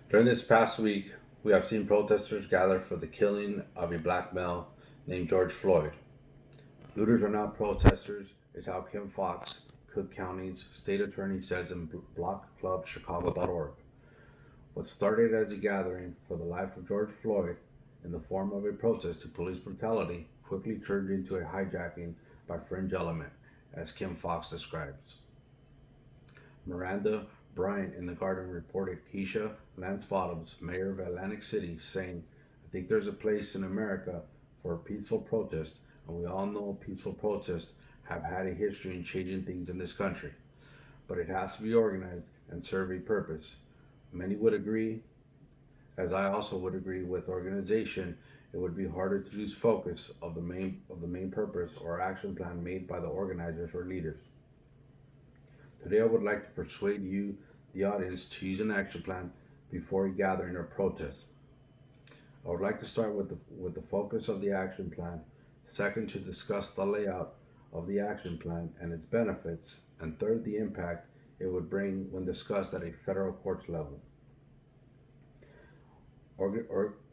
During this past week, we have seen protesters gather for the killing of a black male named George Floyd. Looters are not protesters, is how Kim Fox, Cook County's state attorney, says in blockclubchicago.org. What started as a gathering for the life of George Floyd in the form of a protest to police brutality quickly turned into a hijacking by fringe element, as Kim Fox describes. Miranda Bryant in the Garden reported Keisha Lance Bottoms, mayor of Atlantic City, saying, I think there's a place in America for a peaceful protest, and we all know peaceful protests have had a history in changing things in this country. But it has to be organized and serve a purpose. Many would agree, as I also would agree with organization, it would be harder to lose focus of the main purpose or action plan made by the organizers or leaders. Today, I would like to persuade you, the audience, to use an action plan before a gathering or protest. I would like to start with the focus of the action plan, second, to discuss the layout of the action plan and its benefits, and third, the impact it would bring when discussed at a federal courts level.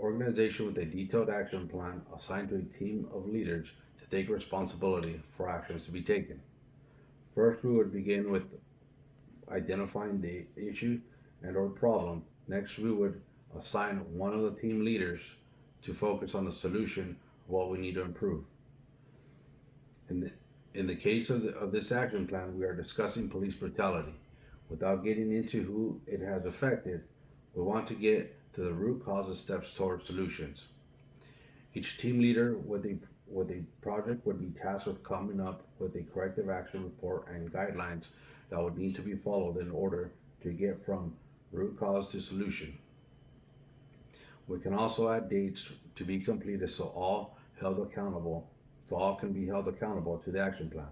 Organization with a detailed action plan assigned to a team of leaders to take responsibility for actions to be taken. First, we would begin with identifying the issue and or problem. Next, we would assign one of the team leaders to focus on the solution of what we need to improve. In the, in the case of this action plan, we are discussing police brutality. Without getting into who it has affected, we want to get to the root causes steps toward solutions. Each team leader with a project would be tasked with coming up with a corrective action report and guidelines that would need to be followed in order to get from root cause to solution. We can also add dates to be completed so all can be held accountable to the action plan.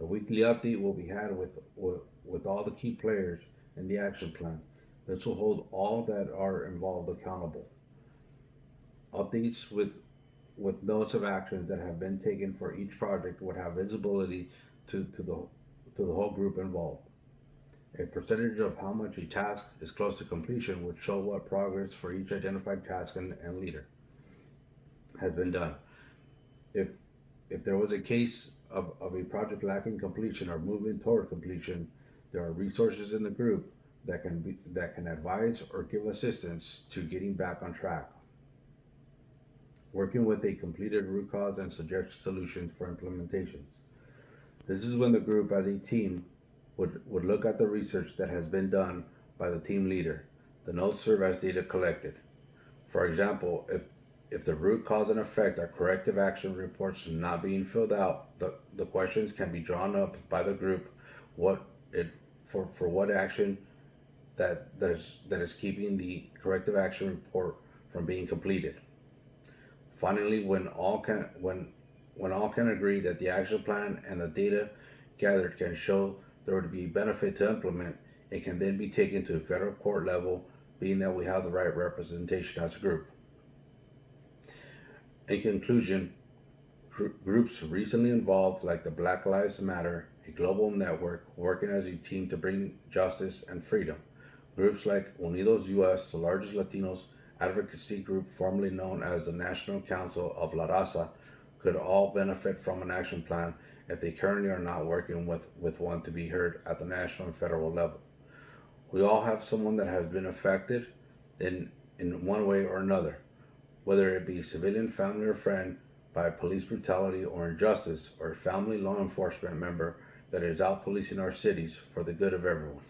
A weekly update will be had with all the key players in the action plan. This will hold all that are involved accountable. Updates with notes of actions that have been taken for each project would have visibility to the whole group involved. A percentage of how much a task is close to completion would show what progress for each identified task and leader has been done. If if there was a case of a project lacking completion or moving toward completion, there are resources in the group that can advise or give assistance to getting back on track, working with a completed root cause and suggest solutions for implementations. This is when the group as a team would look at the research that has been done by the team leader. The notes serve as data collected. For example, if the root cause and effect are corrective action reports not being filled out, the questions can be drawn up by the group what it for what action that is keeping the corrective action report from being completed. Finally, when all can agree that the action plan and the data gathered can show there would be benefit to implement, it can then be taken to a federal court level, being that we have the right representation as a group. In conclusion, groups recently involved like the Black Lives Matter, a global network working as a team to bring justice and freedom. Groups like Unidos US, the largest Latinos advocacy group formerly known as the National Council of La Raza, could all benefit from an action plan if they currently are not working with one to be heard at the national and federal level. We all have someone that has been affected in one way or another, whether it be civilian, family, or friend, by police brutality or injustice, or a family law enforcement member that is out policing our cities for the good of everyone.